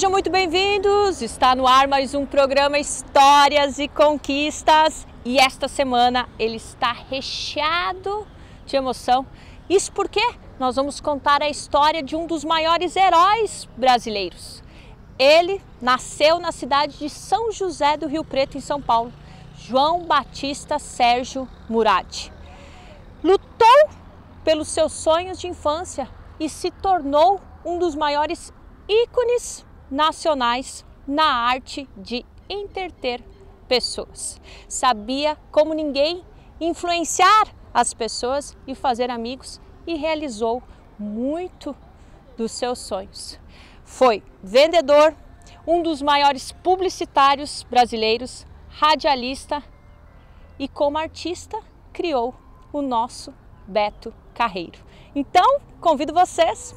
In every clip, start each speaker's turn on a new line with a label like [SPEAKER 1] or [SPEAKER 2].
[SPEAKER 1] Sejam muito bem-vindos, está no ar mais um programa Histórias e Conquistas e esta semana ele está recheado de emoção. Isso porque nós vamos contar a história de um dos maiores heróis brasileiros. Ele nasceu na cidade de São José do Rio Preto, em São Paulo, João Batista Sérgio Murat. Lutou pelos seus sonhos de infância e se tornou um dos maiores ícones nacionais na arte de entreter pessoas. Sabia como ninguém influenciar as pessoas e fazer amigos e realizou muito dos seus sonhos. Foi vendedor, um dos maiores publicitários brasileiros, radialista e como artista criou o nosso Beto Carreiro. Então, convido vocês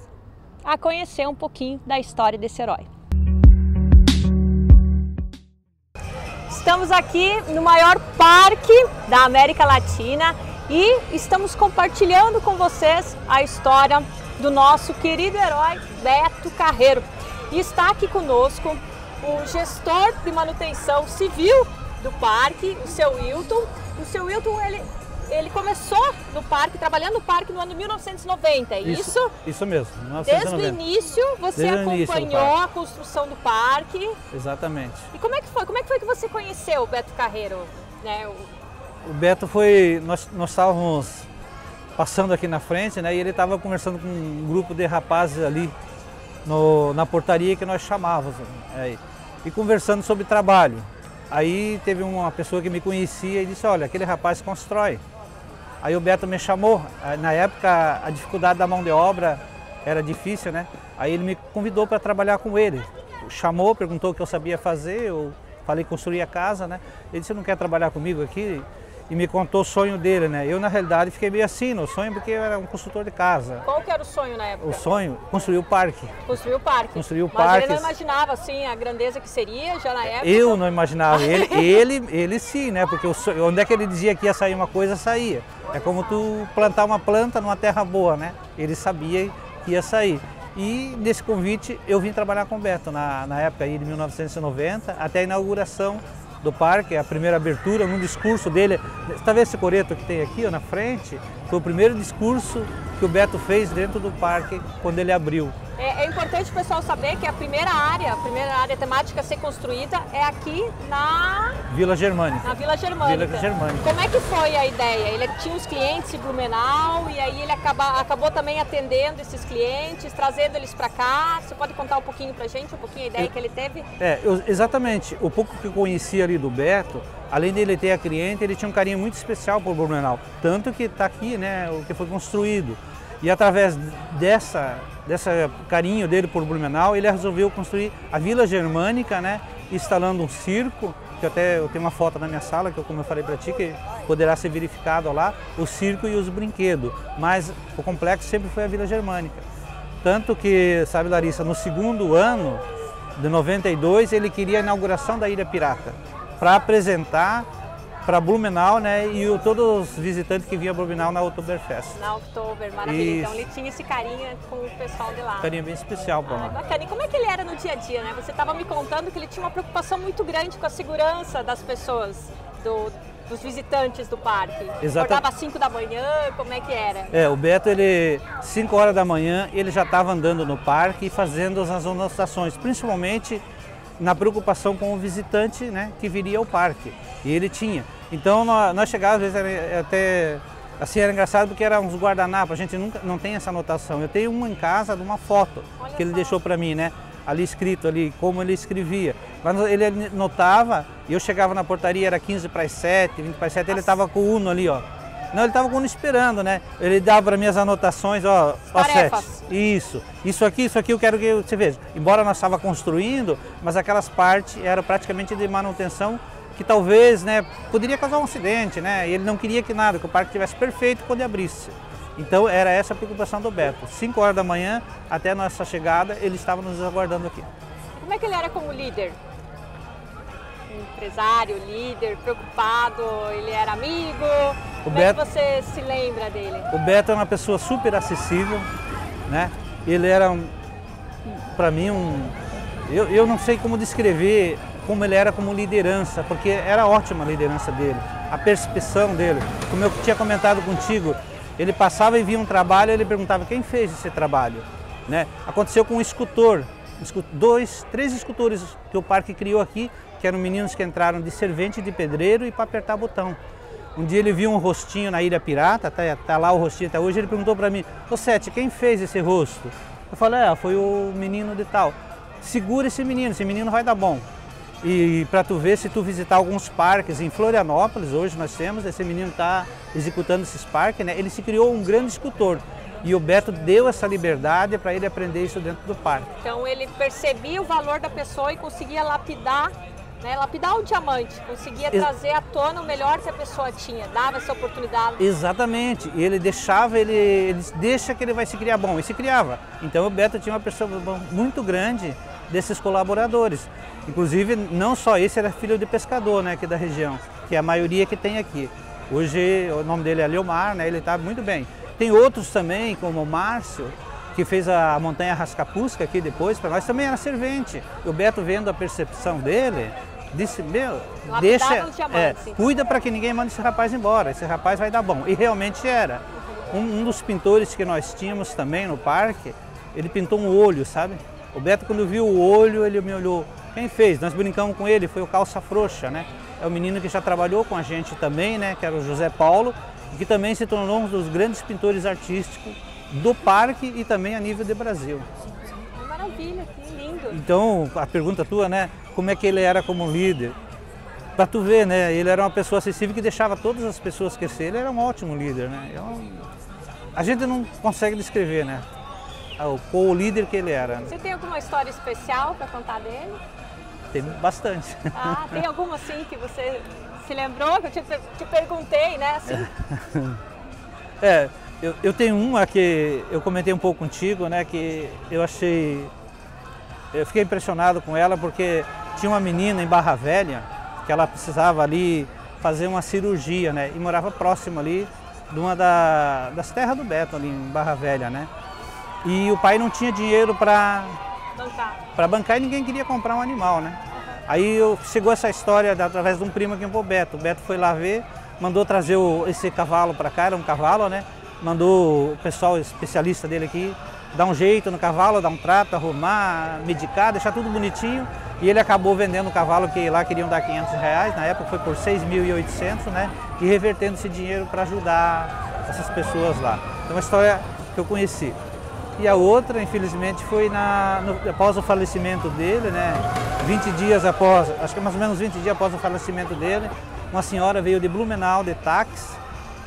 [SPEAKER 1] a conhecer um pouquinho da história desse herói. Estamos aqui no maior parque da América Latina e estamos compartilhando com vocês a história do nosso querido herói Beto Carreiro. E está aqui conosco o gestor de manutenção civil do parque, o seu Wilton. O seu Wilton, ele começou no parque, trabalhando no parque no ano de 1990, é isso?
[SPEAKER 2] Isso mesmo, 1990.
[SPEAKER 1] Desde o início você acompanhou a construção do parque.
[SPEAKER 2] Exatamente.
[SPEAKER 1] E como é que foi? Como é que foi que você conheceu o Beto Carreiro? Né?
[SPEAKER 2] O Beto foi... Nós estávamos passando aqui na frente, né? E ele estava conversando com um grupo de rapazes ali na portaria que nós chamávamos. E conversando sobre trabalho. Aí teve uma pessoa que me conhecia e disse, olha, aquele rapaz constrói. Aí o Beto me chamou, na época a dificuldade da mão de obra era difícil, né? Aí ele me convidou para trabalhar com ele. Chamou, perguntou o que eu sabia fazer, eu falei que construía a casa, né? Ele disse, não quer trabalhar comigo aqui? E me contou o sonho dele, né? Eu, na realidade, fiquei meio assim no sonho, porque eu era um construtor de casa.
[SPEAKER 1] Qual que era o sonho na época?
[SPEAKER 2] O sonho? Construir o parque.
[SPEAKER 1] Construir o parque.
[SPEAKER 2] Construir o parque.
[SPEAKER 1] Mas ele não imaginava, assim, a grandeza que seria já na época?
[SPEAKER 2] Eu não imaginava. Ele sim, né? Porque onde é que ele dizia que ia sair uma coisa, saía. É como tu plantar uma planta numa terra boa, né? Ele sabia que ia sair. E nesse convite eu vim trabalhar com o Beto, na época aí de 1990, até a inauguração do parque, a primeira abertura, num discurso dele. Está vendo esse coreto que tem aqui ó, na frente? Foi o primeiro discurso que o Beto fez dentro do parque quando ele abriu. É
[SPEAKER 1] importante o pessoal saber que a primeira área temática a ser construída é aqui na
[SPEAKER 2] Vila Germânica.
[SPEAKER 1] Na Vila Germânica.
[SPEAKER 2] Vila Germânica.
[SPEAKER 1] Como é que foi a ideia? Ele tinha os clientes em Blumenau e aí ele acabou também atendendo esses clientes, trazendo eles para cá. Você pode contar um pouquinho pra gente, um pouquinho a ideia que ele teve?
[SPEAKER 2] Exatamente. O pouco que eu conheci ali do Beto, além dele ter a cliente, ele tinha um carinho muito especial por Blumenau. Tanto que está aqui, né, o que foi construído. E através dessa carinho dele por Blumenau, ele resolveu construir a Vila Germânica, né, instalando um circo, que eu tenho uma foto na minha sala, que como eu falei para ti, que poderá ser verificado lá, o circo e os brinquedos. Mas o complexo sempre foi a Vila Germânica. Tanto que, sabe, Larissa, no segundo ano de 92, ele queria a inauguração da Ilha Pirata, para apresentar para Blumenau, né, e todos os visitantes que vinham a Blumenau na Oktoberfest.
[SPEAKER 1] Na Oktober, maravilha. Então ele tinha esse carinho com o pessoal de lá.
[SPEAKER 2] Carinho bem especial para lá.
[SPEAKER 1] Bacana. E como é que ele era no dia a dia, né? Você estava me contando que ele tinha uma preocupação muito grande com a segurança das pessoas, dos visitantes do parque. Acordava às 5 da manhã, como é que era?
[SPEAKER 2] O Beto, 5 horas da manhã, ele já estava andando no parque e fazendo as anotações, principalmente na preocupação com o visitante, né, que viria ao parque. E ele tinha. Então nós chegávamos, às vezes até assim, era engraçado porque eram uns guardanapos, a gente não tem essa anotação. Eu tenho uma em casa de uma foto que ele deixou para mim, né, ali escrito ali como ele escrevia. Mas ele anotava e eu chegava na portaria, era 15 para as 7, 20 para as 7, ele estava com o Uno ali, ó. Não, ele estava com o Uno esperando, né? Ele dava para mim as anotações, ó, 7. Isso aqui eu quero que você veja. Embora nós estávamos construindo, mas aquelas partes eram praticamente de manutenção que talvez, né, poderia causar um acidente, né? E ele não queria que o parque estivesse perfeito quando abrisse. Então era essa a preocupação do Beto. 5 horas da manhã, até a nossa chegada, ele estava nos aguardando aqui.
[SPEAKER 1] Como é que ele era como líder? Empresário, líder, preocupado, ele era amigo? Como é que você se lembra dele?
[SPEAKER 2] O Beto é uma pessoa super acessível, né? Ele era, para mim, Eu não sei como descrever como ele era como liderança, porque era ótima a liderança dele, a percepção dele. Como eu tinha comentado contigo, ele passava e via um trabalho e ele perguntava quem fez esse trabalho, né? Aconteceu com um escultor, três escultores que o parque criou aqui, que eram meninos que entraram de servente, de pedreiro e para apertar botão. Um dia ele viu um rostinho na Ilha Pirata, tá lá o rostinho até hoje, ele perguntou para mim: ô Sete, quem fez esse rosto? Eu falei: foi o menino de tal. Segura esse menino vai dar bom. E para tu ver, se tu visitar alguns parques em Florianópolis, hoje nós temos, esse menino está executando esses parques, né? Ele se criou um grande escultor. E o Beto deu essa liberdade para ele aprender isso dentro do parque.
[SPEAKER 1] Então ele percebia o valor da pessoa e conseguia lapidar, né? Lapidar o diamante, conseguia trazer à tona o melhor que a pessoa tinha, dava essa oportunidade.
[SPEAKER 2] Exatamente, e ele deixava, ele deixa que ele vai se criar bom, e se criava. Então o Beto tinha uma pessoa muito grande desses colaboradores. Inclusive, não só esse era filho de pescador, né, aqui da região, que é a maioria que tem aqui. Hoje o nome dele é Leomar, né, ele está muito bem. Tem outros também, como o Márcio, que fez a montanha Rascapusca aqui depois, para nós também era servente. O Beto, vendo a percepção dele, disse: meu, deixa, cuida para que ninguém mande esse rapaz embora, esse rapaz vai dar bom. E realmente era. Um dos pintores que nós tínhamos também no parque, ele pintou um olho, sabe? O Beto, quando viu o olho, ele me olhou. Quem fez? Nós brincamos com ele, foi o Calça Frouxa, né? É um menino que já trabalhou com a gente também, né? Que era o José Paulo, e que também se tornou um dos grandes pintores artísticos do parque e também a nível de Brasil.
[SPEAKER 1] Maravilha, que lindo!
[SPEAKER 2] Então, a pergunta tua, né? Como é que ele era como líder? Para tu ver, né? Ele era uma pessoa acessível que deixava todas as pessoas crescer. Ele era um ótimo líder, né? A gente não consegue descrever, né? O líder que ele era.
[SPEAKER 1] Você tem alguma história especial para contar dele?
[SPEAKER 2] Tem bastante.
[SPEAKER 1] Ah, tem alguma assim que você se lembrou? Que eu te perguntei, né? Assim.
[SPEAKER 2] Eu tenho uma que eu comentei um pouco contigo, né? Que eu fiquei impressionado com ela porque tinha uma menina em Barra Velha que ela precisava ali fazer uma cirurgia, né? E morava próximo ali de uma das terras do Beto, ali em Barra Velha, né? E o pai não tinha dinheiro para bancar e ninguém queria comprar um animal, né? Aí chegou essa história através de um primo aqui pro Beto. O Beto foi lá ver, mandou trazer esse cavalo para cá, era um cavalo, né? Mandou o pessoal especialista dele aqui dar um jeito no cavalo, dar um trato, arrumar, medicar, deixar tudo bonitinho. E ele acabou vendendo o cavalo que lá queriam dar R$500, na época foi por 6.800, né? E revertendo esse dinheiro para ajudar essas pessoas lá. Então, uma história que eu conheci. E a outra, infelizmente, foi após o falecimento dele, né? 20 dias após, acho que mais ou menos 20 dias após o falecimento dele, uma senhora veio de Blumenau de táxi,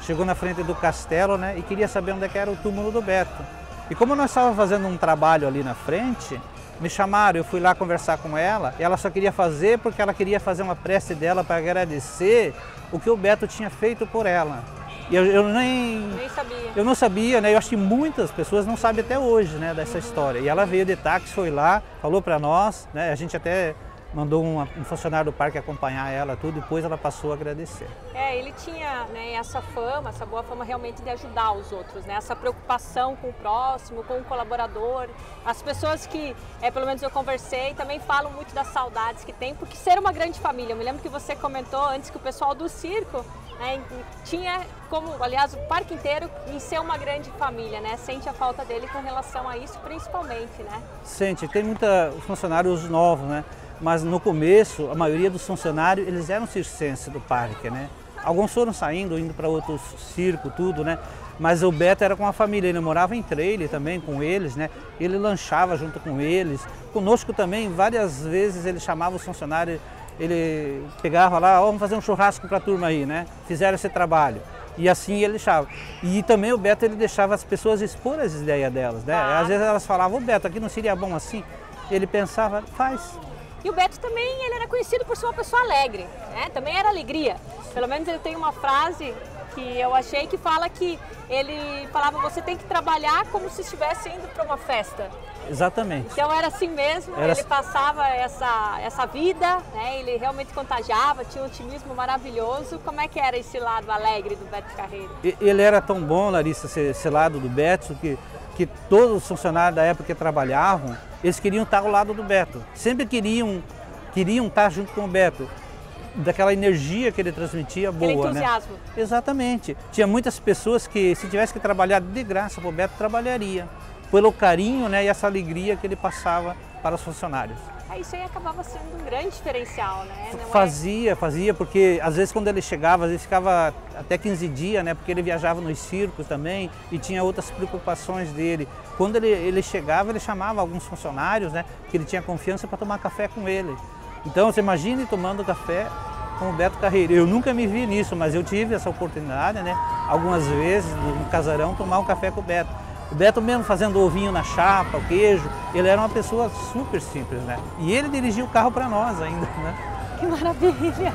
[SPEAKER 2] chegou na frente do castelo, né? E queria saber onde é que era o túmulo do Beto. E como nós estávamos fazendo um trabalho ali na frente, me chamaram, eu fui lá conversar com ela, e ela só queria fazer porque ela queria fazer uma prece dela para agradecer o que o Beto tinha feito por ela. E eu nem
[SPEAKER 1] sabia.
[SPEAKER 2] Eu não sabia, né? Eu acho que muitas pessoas não sabem até hoje, né, dessa história. E ela veio de táxi, foi lá, falou para nós, né? A gente até mandou um funcionário do parque acompanhar ela, tudo, depois ela passou a agradecer.
[SPEAKER 1] Ele tinha, né, essa fama, essa boa fama realmente de ajudar os outros, né? Essa preocupação com o próximo, com o colaborador. As pessoas que, pelo menos eu conversei, também falam muito das saudades que tem, porque ser uma grande família. Eu me lembro que você comentou antes que o pessoal do circo, né, tinha como, aliás, o parque inteiro em ser uma grande família, né? Sente a falta dele com relação a isso, principalmente, né?
[SPEAKER 2] Sente, tem muitos funcionários novos, né? Mas no começo, a maioria dos funcionários, eles eram circenses do parque, né? Alguns foram saindo, indo para outros circos, tudo, né? Mas o Beto era com a família, ele morava em trailer também com eles, né? Ele lanchava junto com eles. Conosco também, várias vezes ele chamava os funcionários, ele pegava lá, vamos fazer um churrasco para a turma aí, né? Fizeram esse trabalho. E assim ele deixava. E também o Beto, ele deixava as pessoas expor as ideias delas, né? Às vezes elas falavam: ô Beto, aqui não seria bom assim? Ele pensava: faz.
[SPEAKER 1] E o Beto também, ele era conhecido por ser uma pessoa alegre, né? Também era alegria. Pelo menos ele tem uma frase que eu achei que fala que ele falava: você tem que trabalhar como se estivesse indo para uma festa.
[SPEAKER 2] Exatamente.
[SPEAKER 1] Então era assim mesmo, ele passava essa vida, né? Ele realmente contagiava, tinha um otimismo maravilhoso. Como é que era esse lado alegre do Beto Carreiro?
[SPEAKER 2] Ele era tão bom, Larissa, esse lado do Beto, que que todos os funcionários da época que trabalhavam, eles queriam estar ao lado do Beto. Sempre queriam estar junto com o Beto. Daquela energia que ele transmitia boa,
[SPEAKER 1] aquele entusiasmo.
[SPEAKER 2] Né? Exatamente. Tinha muitas pessoas que, se tivesse que trabalhar de graça para o Beto, trabalharia. Pelo carinho, né, e essa alegria que ele passava para os funcionários.
[SPEAKER 1] Isso aí acabava sendo um grande diferencial, né?
[SPEAKER 2] Fazia, porque às vezes quando ele chegava, às vezes ficava até 15 dias, né? Porque ele viajava nos circos também e tinha outras preocupações dele. Quando ele chegava, ele chamava alguns funcionários, né? Que ele tinha confiança para tomar café com ele. Então você imagine tomando café com o Beto Carreiro. Eu nunca me vi nisso, mas eu tive essa oportunidade, né? Algumas vezes no casarão tomar um café com o Beto. O Beto mesmo fazendo ovinho na chapa, o queijo, ele era uma pessoa super simples, né? E ele dirigia o carro para nós ainda, né?
[SPEAKER 1] Que maravilha!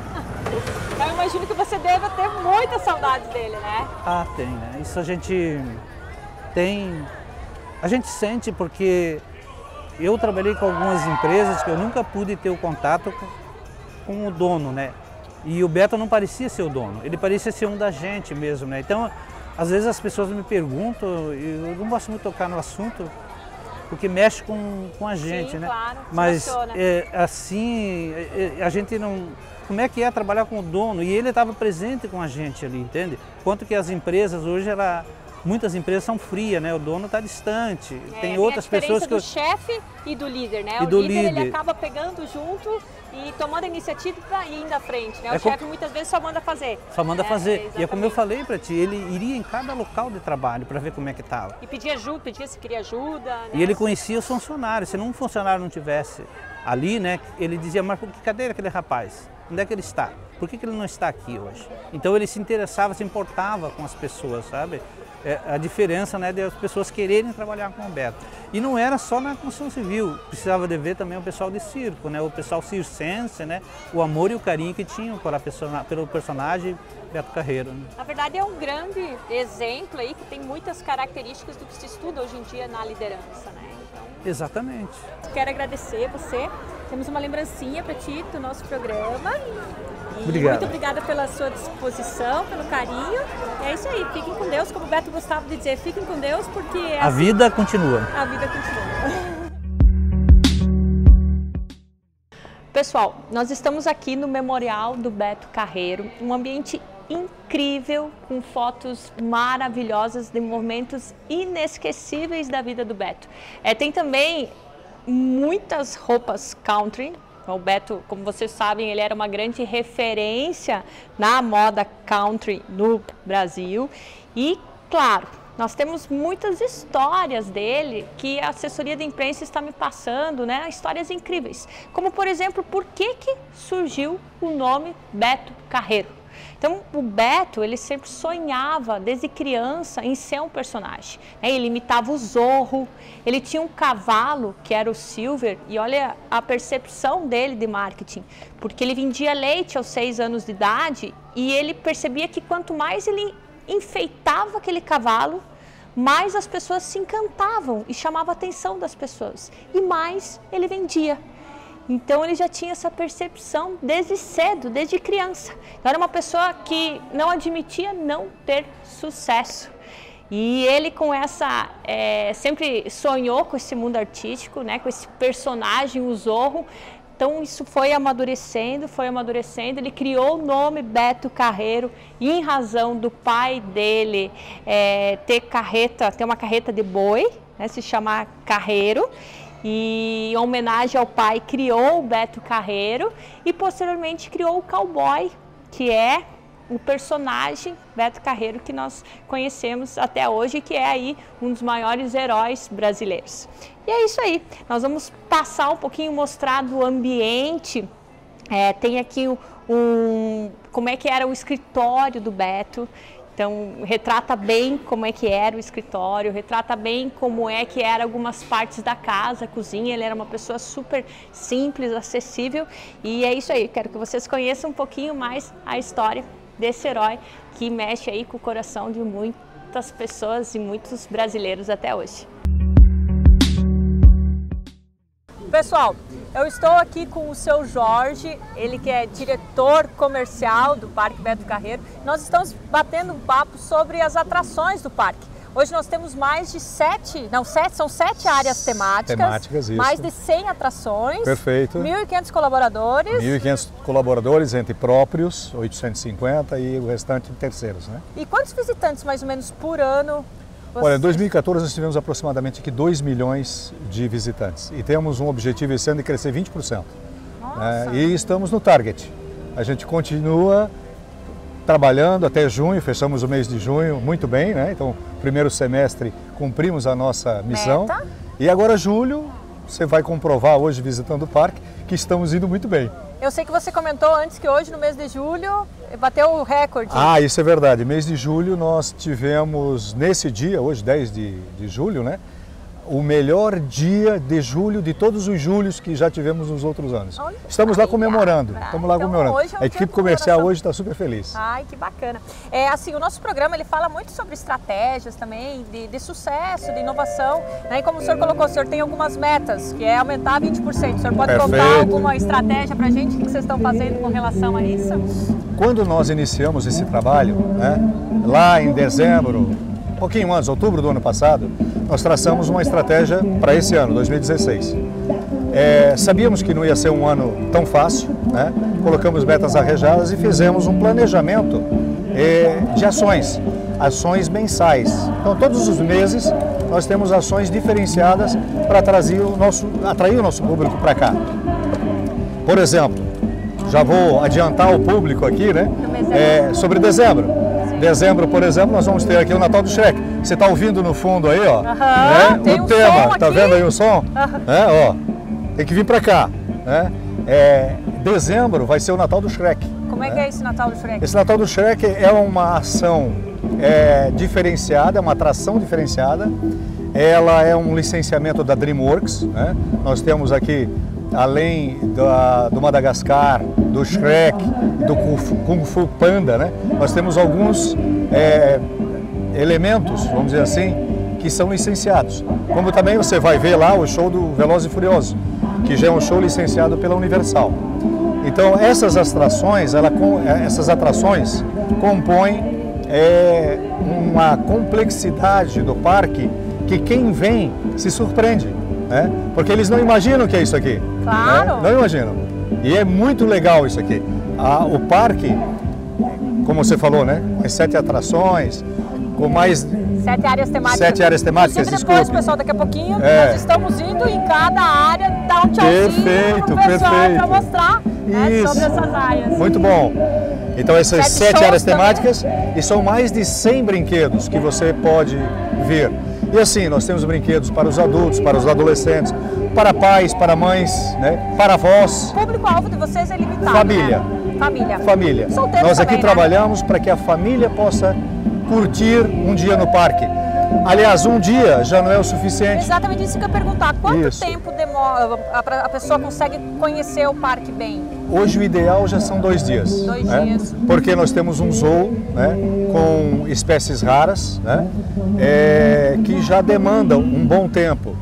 [SPEAKER 1] Eu imagino que você deva ter muita saudade dele, né?
[SPEAKER 2] Ah, tem, né? Isso a gente tem... A gente sente porque eu trabalhei com algumas empresas que eu nunca pude ter o contato com o dono, né? E o Beto não parecia ser o dono, ele parecia ser um da gente mesmo, né? Então, às vezes as pessoas me perguntam, eu não gosto muito de tocar no assunto, porque mexe com a gente,
[SPEAKER 1] sim,
[SPEAKER 2] né?
[SPEAKER 1] Claro,
[SPEAKER 2] mas assim, a gente não... Como é que é trabalhar com o dono? E ele estava presente com a gente ali, entende? Quanto que as empresas hoje, muitas empresas são frias, né? O dono está distante. Tem outras pessoas que...
[SPEAKER 1] do chefe e do líder, né?
[SPEAKER 2] E
[SPEAKER 1] o líder ele acaba pegando junto e tomando a iniciativa e indo à frente, né? O chefe muitas vezes só manda fazer.
[SPEAKER 2] Só manda fazer. E é como eu falei para ti, ele iria em cada local de trabalho para ver como é que estava.
[SPEAKER 1] E pedia ajuda, pedia se queria ajuda. Né?
[SPEAKER 2] E ele conhecia os funcionários. Se um funcionário não tivesse ali, né? Ele dizia, mas cadê aquele rapaz? Onde é que ele está? Por que ele não está aqui hoje? Então ele se interessava, se importava com as pessoas, sabe? A diferença, né, das pessoas quererem trabalhar com o Beto. E não era só na construção civil, precisava de ver também o pessoal de circo, né, o pessoal circense, né, o amor e o carinho que tinham pelo personagem Beto Carreiro. Né?
[SPEAKER 1] Na verdade é um grande exemplo aí que tem muitas características do que se estuda hoje em dia na liderança, né? Então,
[SPEAKER 2] exatamente.
[SPEAKER 1] Quero agradecer você, temos uma lembrancinha para ti do nosso programa.
[SPEAKER 2] Obrigado.
[SPEAKER 1] Muito obrigada pela sua disposição, pelo carinho. E é isso aí, fiquem com Deus, como o Beto gostava de dizer, fiquem com Deus, porque
[SPEAKER 2] a vida continua.
[SPEAKER 1] A vida continua. Pessoal, nós estamos aqui no Memorial do Beto Carreiro, um ambiente incrível, com fotos maravilhosas de momentos inesquecíveis da vida do Beto. Tem também muitas roupas country. O Beto, como vocês sabem, ele era uma grande referência na moda country no Brasil. E, claro, nós temos muitas histórias dele que a assessoria de imprensa está me passando, né? Histórias incríveis. Como, por exemplo, por que surgiu o nome Beto Carreiro? Então, o Beto, ele sempre sonhava, desde criança, em ser um personagem. Ele imitava o Zorro, ele tinha um cavalo, que era o Silver, e olha a percepção dele de marketing, porque ele vendia leite aos 6 anos de idade e ele percebia que quanto mais ele enfeitava aquele cavalo, mais as pessoas se encantavam e chamava a atenção das pessoas, e mais ele vendia. Então ele já tinha essa percepção desde cedo, desde criança. Então, era uma pessoa que não admitia não ter sucesso. E ele com essa, sempre sonhou com esse mundo artístico, né, com esse personagem, o Zorro. Então isso foi amadurecendo, ele criou o nome Beto Carreiro em razão do pai dele ter uma carreta de boi, né, se chamar Carreiro. E em homenagem ao pai criou o Beto Carreiro e posteriormente criou o cowboy, que é o personagem Beto Carreiro que nós conhecemos até hoje, que é aí um dos maiores heróis brasileiros. E é isso aí, nós vamos passar um pouquinho, mostrar do ambiente. Tem aqui como é que era o escritório do Beto. Então, retrata bem como é que era o escritório, retrata bem como é que eram algumas partes da casa, a cozinha. Ele era uma pessoa super simples, acessível. E é isso aí, quero que vocês conheçam um pouquinho mais a história desse herói que mexe aí com o coração de muitas pessoas e muitos brasileiros até hoje. Pessoal, eu estou aqui com o seu Jorge, ele que é diretor comercial do Parque Beto Carreiro. Nós estamos batendo um papo sobre as atrações do parque. Hoje nós temos mais de 7 áreas temáticas,
[SPEAKER 3] isso.
[SPEAKER 1] Mais de 100 atrações.
[SPEAKER 3] Perfeito.
[SPEAKER 1] 1.500 colaboradores.
[SPEAKER 3] 1.500 colaboradores, entre próprios, 850 e o restante em terceiros, né?
[SPEAKER 1] E quantos visitantes mais ou menos por ano?
[SPEAKER 3] Olha, em 2014 nós tivemos aproximadamente aqui 2 milhões de visitantes e temos um objetivo esse ano de crescer 20%. E estamos no target. A gente continua trabalhando até junho, fechamos o mês de junho muito bem, né? Então, primeiro semestre cumprimos a nossa missão.
[SPEAKER 1] Meta.
[SPEAKER 3] E agora julho, você vai comprovar hoje visitando o parque que estamos indo muito bem.
[SPEAKER 1] Eu sei que você comentou antes que hoje, no mês de julho, bateu o recorde.
[SPEAKER 3] Ah, isso é verdade. Mês de julho nós tivemos, nesse dia, hoje 10 de julho, né? O melhor dia de julho de todos os julhos que já tivemos nos outros anos.
[SPEAKER 1] Olha,
[SPEAKER 3] estamos lá comemorando. Estamos lá
[SPEAKER 1] então,
[SPEAKER 3] comemorando.
[SPEAKER 1] Hoje é um
[SPEAKER 3] a equipe
[SPEAKER 1] dia de
[SPEAKER 3] comercial
[SPEAKER 1] comemoração.
[SPEAKER 3] hoje está super feliz.
[SPEAKER 1] Ai, que bacana. Assim, o nosso programa ele fala muito sobre estratégias também, de sucesso, de inovação. Né? E como o senhor colocou, o senhor tem algumas metas, que é aumentar 20%. O senhor pode contar alguma estratégia para a gente? O que vocês estão fazendo com relação a isso?
[SPEAKER 3] Quando nós iniciamos esse trabalho, né, lá em dezembro, um pouquinho antes, outubro do ano passado, nós traçamos uma estratégia para esse ano, 2016. Sabíamos que não ia ser um ano tão fácil, né? Colocamos metas arrejadas e fizemos um planejamento de ações mensais. Então, todos os meses nós temos ações diferenciadas para atrair o nosso público para cá. Por exemplo, já vou adiantar o público aqui, né? Sobre dezembro. Dezembro, por exemplo, nós vamos ter aqui o Natal do Shrek. Você está ouvindo no fundo aí, ó?
[SPEAKER 1] Tem
[SPEAKER 3] o
[SPEAKER 1] um
[SPEAKER 3] tema,
[SPEAKER 1] som
[SPEAKER 3] tá
[SPEAKER 1] aqui.
[SPEAKER 3] vendo aí o som? Tem que vir para cá. Dezembro vai ser o Natal do Shrek.
[SPEAKER 1] Como é que é esse Natal do Shrek?
[SPEAKER 3] Esse Natal do Shrek é uma ação diferenciada, é uma atração diferenciada. Ela é um licenciamento da DreamWorks, né? Nós temos aqui, além do Madagascar, do Shrek, do Kung Fu Panda, né? Nós temos alguns elementos, vamos dizer assim, que são licenciados. Como também você vai ver lá o show do Velozes e Furiosos, que já é um show licenciado pela Universal. Então essas atrações compõem uma complexidade do parque que quem vem se surpreende, né? Porque eles não imaginam o que é isso aqui.
[SPEAKER 1] Claro!
[SPEAKER 3] Né? Não imaginam. E é muito legal isso aqui. O parque, como você falou, né? Com 7 atrações, com mais
[SPEAKER 1] 7 áreas temáticas.
[SPEAKER 3] 7 áreas temáticas,
[SPEAKER 1] Inclusive, depois,
[SPEAKER 3] desculpe.
[SPEAKER 1] pessoal, daqui a pouquinho nós estamos indo em cada área, dar um tchauzinho pro pessoal para mostrar sobre essas áreas.
[SPEAKER 3] Muito bom. Então essas 7 áreas temáticas e são mais de 100 brinquedos que você pode ver. E assim, nós temos brinquedos para os adultos, para os adolescentes, para pais, para mães, né? Para avós.
[SPEAKER 1] O público-alvo de vocês é limitado,
[SPEAKER 3] Família.
[SPEAKER 1] Né?
[SPEAKER 3] Família.
[SPEAKER 1] Solteiros
[SPEAKER 3] Nós aqui
[SPEAKER 1] também,
[SPEAKER 3] trabalhamos para que a família possa curtir um dia no parque. Aliás, um dia já não é o suficiente.
[SPEAKER 1] Exatamente isso que eu ia perguntar. Quanto
[SPEAKER 3] Isso.
[SPEAKER 1] tempo demora a pessoa consegue conhecer o parque bem?
[SPEAKER 3] Hoje o ideal já são 2 dias.
[SPEAKER 1] 2
[SPEAKER 3] né?
[SPEAKER 1] dias.
[SPEAKER 3] Porque nós temos um zoo, né, com espécies raras, né, que já demandam um bom tempo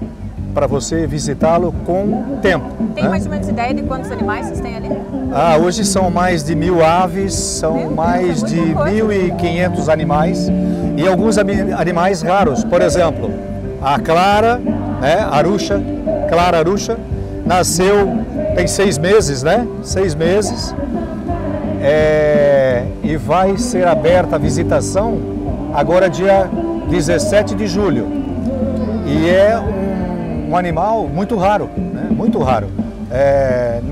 [SPEAKER 3] para você visitá-lo com tempo.
[SPEAKER 1] Tem mais ou menos ideia de quantos animais vocês têm ali?
[SPEAKER 3] Hoje são mais de 1000 aves, são mais de 1.500 animais e alguns animais raros. Por exemplo, a Clara, né, Clara Arusha, nasceu, tem 6 meses, né? 6 meses. E vai ser aberta a visitação agora dia 17 de julho. E é um animal muito raro, né? Muito raro.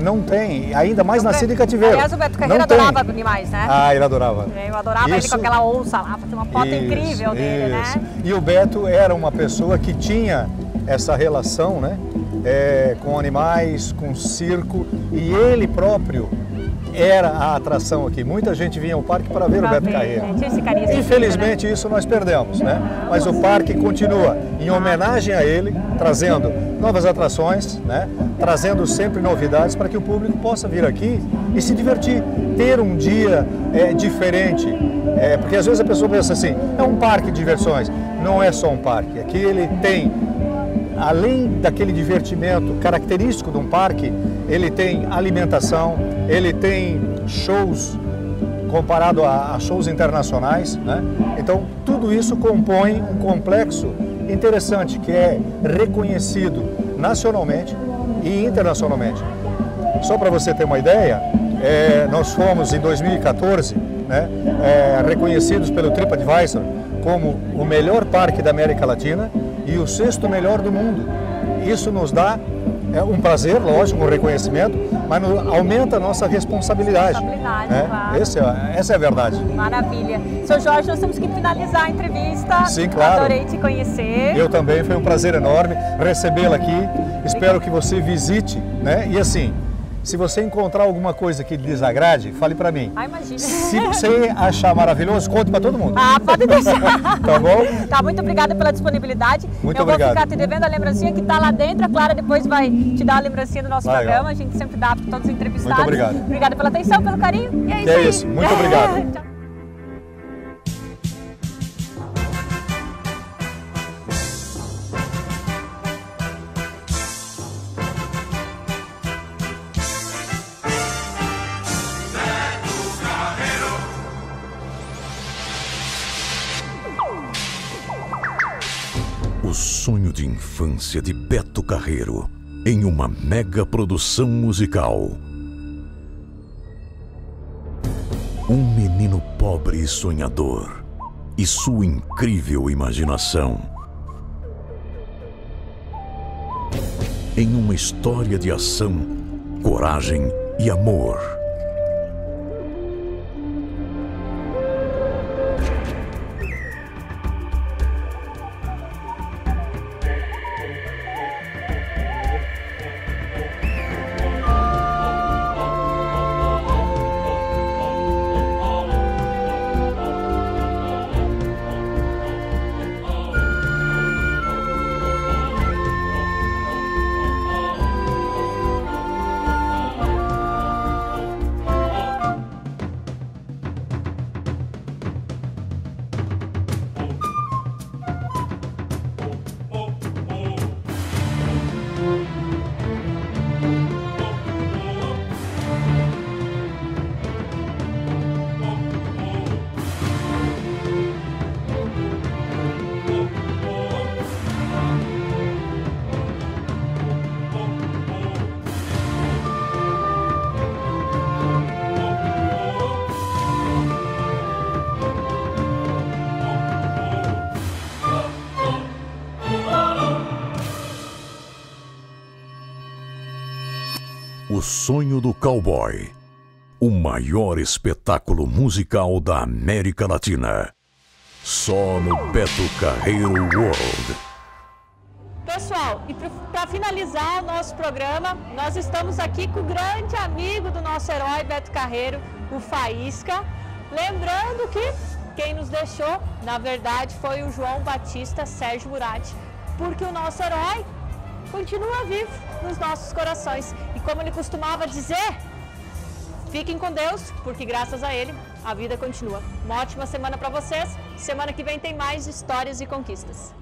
[SPEAKER 3] Não tem, ainda mais nascido em cativeiro.
[SPEAKER 1] Aliás, o Beto Carreira adorava animais, né?
[SPEAKER 3] Ele adorava.
[SPEAKER 1] Eu adorava ele com aquela onça lá, fazer uma foto incrível dele, né?
[SPEAKER 3] E o Beto era uma pessoa que tinha essa relação, né? Com animais, com circo, e ele próprio era a atração aqui. Muita gente vinha ao parque para ver o Beto Carreira. Infelizmente isso nós perdemos, né? Mas o parque continua em homenagem a ele, trazendo novas atrações, né? Trazendo sempre novidades para que o público possa vir aqui e se divertir, ter um dia diferente. Porque às vezes a pessoa pensa assim, é um parque de diversões. Não é só um parque. Aqui ele tem, além daquele divertimento característico de um parque, ele tem alimentação, ele tem shows comparado a shows internacionais, né? Então, tudo isso compõe um complexo interessante que é reconhecido nacionalmente e internacionalmente. Só para você ter uma ideia, nós fomos em 2014, né, reconhecidos pelo TripAdvisor como o melhor parque da América Latina e o 6º melhor do mundo. Isso nos dá um prazer, lógico, um reconhecimento, mas aumenta a nossa responsabilidade. Né?
[SPEAKER 1] Claro.
[SPEAKER 3] Essa é a verdade.
[SPEAKER 1] Maravilha. Seu Jorge, nós temos que finalizar a entrevista.
[SPEAKER 3] Sim, claro.
[SPEAKER 1] Adorei te conhecer.
[SPEAKER 3] Eu também, foi um prazer enorme recebê-la aqui. Espero que você visite, né? E assim, se você encontrar alguma coisa que lhe desagrade, fale para mim.
[SPEAKER 1] Ah, imagina.
[SPEAKER 3] Se você achar maravilhoso, conte para todo mundo.
[SPEAKER 1] Ah, pode deixar.
[SPEAKER 3] Tá bom?
[SPEAKER 1] Tá, muito obrigada pela disponibilidade.
[SPEAKER 3] Muito
[SPEAKER 1] obrigado.
[SPEAKER 3] obrigado.
[SPEAKER 1] Vou ficar te devendo a lembrancinha que tá lá dentro. A Clara depois vai te dar a lembrancinha do nosso
[SPEAKER 3] Legal.
[SPEAKER 1] programa. A gente sempre dá para todos os entrevistados.
[SPEAKER 3] Muito obrigado.
[SPEAKER 1] Obrigada pela atenção, pelo carinho. E é isso aí.
[SPEAKER 3] Isso. Muito obrigado.
[SPEAKER 1] Tchau.
[SPEAKER 4] O sonho de infância de Beto Carreiro em uma mega produção musical. Um menino pobre e sonhador e sua incrível imaginação. Em uma história de ação, coragem e amor. O Sonho do Cowboy, o maior espetáculo musical da América Latina. Só no Beto Carreiro World.
[SPEAKER 1] Pessoal, e para finalizar o nosso programa, nós estamos aqui com o grande amigo do nosso herói Beto Carreiro, o Faísca. Lembrando que quem nos deixou, na verdade, foi o João Batista Sérgio Muratti, porque o nosso herói continua vivo nos nossos corações. E como ele costumava dizer, fiquem com Deus, porque graças a ele a vida continua. Uma ótima semana para vocês. Semana que vem tem mais histórias e conquistas.